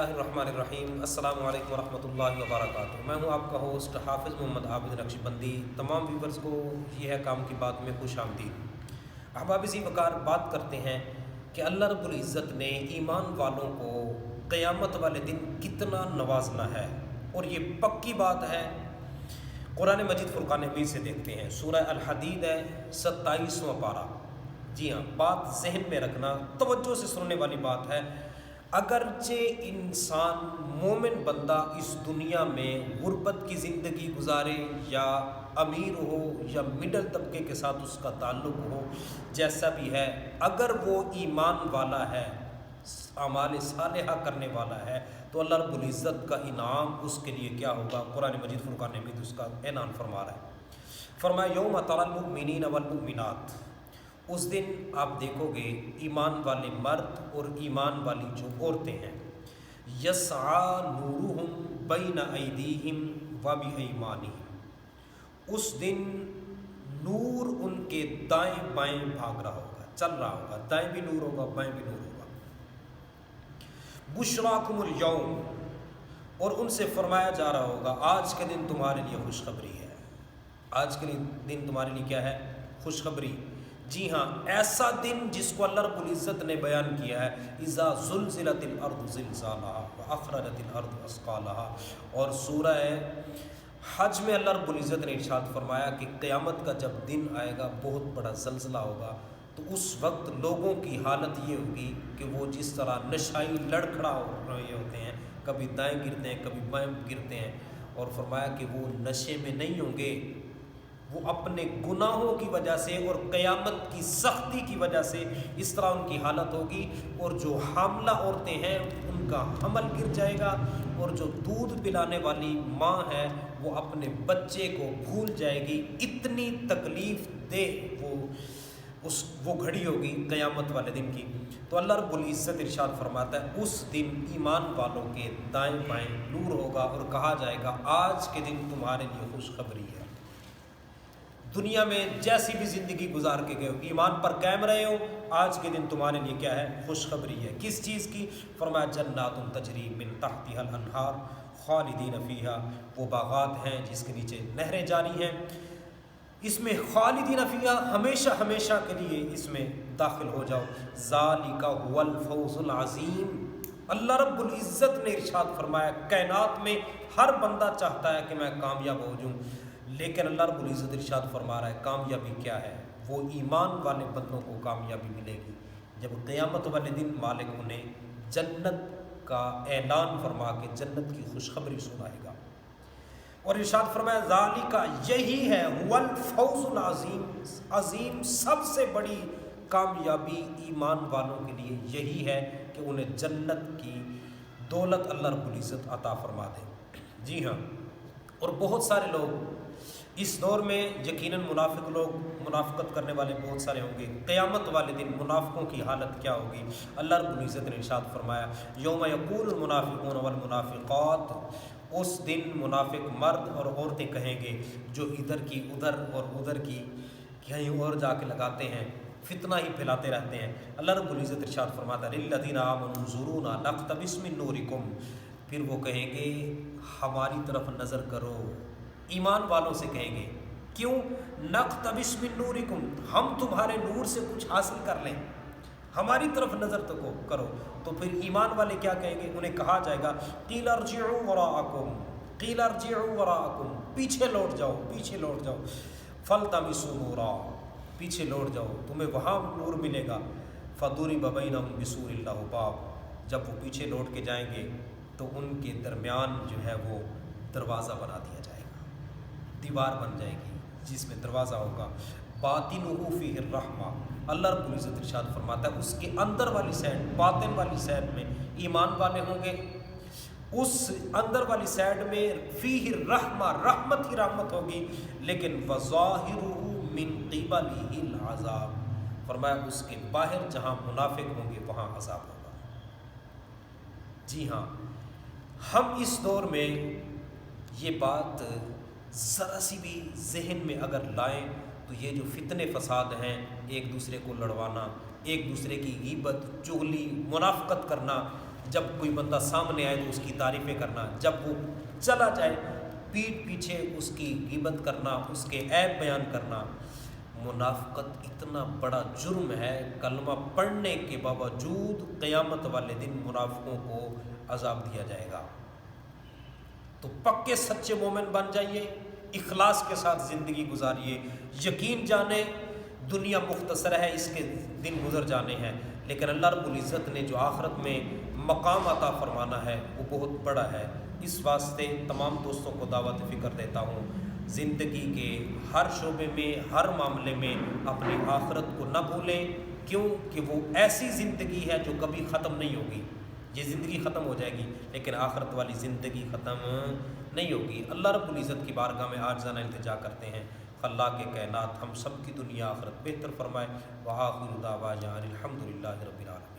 الرحمن الرحیم السلام علیکم ورحمۃ اللہ وبرکاتہ۔ میں ہوں آپ کا ہوسٹ حافظ محمد عابد نقشبندی۔ تمام ویورز کو یہ ہے کام کی بات میں خوش آمدید۔ احباب ذی وقار، بات کرتے ہیں کہ اللہ رب العزت نے ایمان والوں کو قیامت والے دن کتنا نوازنا ہے، اور یہ پکی بات ہے۔ قرآن مجید فرقان حمید سے دیکھتے ہیں، سورہ الحدید ہے 27واں پارہ۔ جی ہاں، بات ذہن میں رکھنا، توجہ سے سننے والی بات ہے۔ اگرچہ انسان مومن بندہ اس دنیا میں غربت کی زندگی گزارے، یا امیر ہو یا مڈل طبقے کے ساتھ اس کا تعلق ہو، جیسا بھی ہے، اگر وہ ایمان والا ہے، اعمال صالحہ کرنے والا ہے، تو اللہ رب العزت کا انعام اس کے لیے کیا ہوگا؟ قرآن مجید فرقان حمید اس کا اعلان فرما رہا ہے۔ فرمایا یوم تری المؤمنین والمؤمنات، اس دن آپ دیکھو گے ایمان والے مرد اور ایمان والی جو عورتیں ہیں، یسعی نورہم بین ایدیہم وبایمانہم، اس دن نور ان کے دائیں بائیں بھاگ رہا ہوگا، چل رہا ہوگا، دائیں بھی نور ہوگا، بائیں بھی نور ہوگا۔ بشراکم الیوم، اور ان سے فرمایا جا رہا ہوگا آج کے دن تمہارے لیے خوشخبری ہے۔ آج کے دن تمہارے لیے کیا ہے؟ خوشخبری۔ جی ہاں، ایسا دن جس کو اللہ رب العزت نے بیان کیا ہے، اذا زلزلت الارض زلزالہا واخرجت الارض اثقالہا، اور سورہ حج میں اللہ رب العزت نے ارشاد فرمایا کہ قیامت کا جب دن آئے گا، بہت بڑا زلزلہ ہوگا، تو اس وقت لوگوں کی حالت یہ ہوگی کہ وہ جس طرح نشائی لڑکھڑا ہو رہے ہوتے ہیں، کبھی دائیں گرتے ہیں کبھی بائیں گرتے ہیں، اور فرمایا کہ وہ نشے میں نہیں ہوں گے، وہ اپنے گناہوں کی وجہ سے اور قیامت کی سختی کی وجہ سے اس طرح ان کی حالت ہوگی، اور جو حاملہ عورتیں ہیں ان کا حمل گر جائے گا، اور جو دودھ پلانے والی ماں ہے وہ اپنے بچے کو بھول جائے گی۔ اتنی تکلیف دہ وہ گھڑی ہوگی قیامت والے دن کی۔ تو اللہ رب العزت ارشاد فرماتا ہے اس دن ایمان والوں کے دائیں بائیں نور ہوگا، اور کہا جائے گا آج کے دن تمہارے لیے خوشخبری ہے۔ دنیا میں جیسی بھی زندگی گزار کے گئے ہو، ایمان پر قائم رہے ہو، آج کے دن تمہارے لیے کیا ہے؟ خوشخبری ہے۔ کس چیز کی؟ فرمایا جنات تجری من تحتها الانہار خالدین فیہا، وہ باغات ہیں جس کے نیچے نہریں جاری ہیں، اس میں خالدین فیہا، ہمیشہ ہمیشہ کے لیے اس میں داخل ہو جاؤ۔ ذالک هو الفوز العظیم، اللہ رب العزت نے ارشاد فرمایا کائنات میں ہر بندہ چاہتا ہے کہ میں کامیاب ہو جاؤں، لیکن اللہ رب العزت ارشاد فرما رہا ہے کامیابی کیا ہے؟ وہ ایمان والے بندوں کو کامیابی ملے گی جب قیامت والے دن مالک انہیں جنت کا اعلان فرما کے جنت کی خوشخبری سنائے گا، اور ارشاد فرمایا ذالک، یہی ہے، هو الفوز العظیم، عظیم سب سے بڑی کامیابی ایمان والوں کے لیے یہی ہے کہ انہیں جنت کی دولت اللہ رب العزت عطا فرما دے۔ جی ہاں، اور بہت سارے لوگ اس دور میں یقیناً منافقت کرنے والے بہت سارے ہوں گے۔ قیامت والے دن منافقوں کی حالت کیا ہوگی؟ اللہ رب العزت نے ارشاد فرمایا یوم یقول المنافقون والمنافقات، اس دن منافق مرد اور عورتیں کہیں گے جو ادھر کی ادھر اور ادھر کی کہیں اور جا کے لگاتے ہیں، فتنہ ہی پھیلاتے رہتے ہیں۔ اللہ رب العزت ارشاد فرماتا للذین آمنوا انظرونا نقتبس من نورکم، پھر وہ کہیں گے ہماری طرف نظر کرو، ایمان والوں سے کہیں گے، کیوں؟ نقتبس من نورکم، ہم تمہارے نور سے کچھ حاصل کر لیں، ہماری طرف نظر تو کرو۔ تو پھر ایمان والے کیا کہیں گے؟ انہیں کہا جائے گا قیل ارجعوا وراءکم، قیل ارجعوا وراءکم، پیچھے لوٹ جاؤ، پیچھے لوٹ جاؤ، فالتمسوا نورا، پیچھے لوٹ جاؤ، تمہیں وہاں نور ملے گا۔ فضرب بینہم بسور لہ باب، جب وہ پیچھے لوٹ کے جائیں گے تو ان کے درمیان جو ہے وہ دروازہ بنا دیا جائے گا، دیوار بن جائے گی جس میں دروازہ ہوگا، باطنہ فیہ الرحمہ، اللہ رب العزت ارشاد فرماتا ہے اس کے اندر والی سائڈ، باطن والی سائڈ میں ایمان والے ہوں گے، اس اندر والی سائڈ میں فیہ الرحمہ، رحمت ہی رحمت ہوگی، لیکن وظاہرہ من قبلہ العذاب، فرمایا اس کے باہر جہاں منافق ہوں گے وہاں عذاب ہوگا۔ جی ہاں، ہم اس دور میں یہ بات ذرا سی بھی ذہن میں اگر لائیں تو یہ جو فتنے فساد ہیں، ایک دوسرے کو لڑوانا، ایک دوسرے کی غیبت، چغلی، منافقت کرنا، جب کوئی بندہ سامنے آئے تو اس کی تعریفیں کرنا، جب وہ چلا جائے پیٹھ پیچھے اس کی غیبت کرنا، اس کے عیب بیان کرنا۔ منافقت اتنا بڑا جرم ہے، کلمہ پڑھنے کے باوجود قیامت والے دن منافقوں کو عذاب دیا جائے گا۔ تو پکے سچے مومن بن جائیے، اخلاص کے ساتھ زندگی گزاریے، یقین جانے دنیا مختصر ہے، اس کے دن گزر جانے ہیں، لیکن اللہ رب العزت نے جو آخرت میں مقام عطا فرمانا ہے وہ بہت بڑا ہے۔ اس واسطے تمام دوستوں کو دعوت فکر دیتا ہوں، زندگی کے ہر شعبے میں، ہر معاملے میں اپنی آخرت کو نہ بھولیں، کیوں کہ وہ ایسی زندگی ہے جو کبھی ختم نہیں ہوگی۔ یہ زندگی ختم ہو جائے گی لیکن آخرت والی زندگی ختم نہیں ہوگی۔ اللہ رب العزت کی بارگاہ میں عاجزانہ التجا کرتے ہیں، خلاق کائنات ہم سب کی دنیا آخرت بہتر فرمائے۔ وآخر دعوانا الحمد للہ رب العالمین۔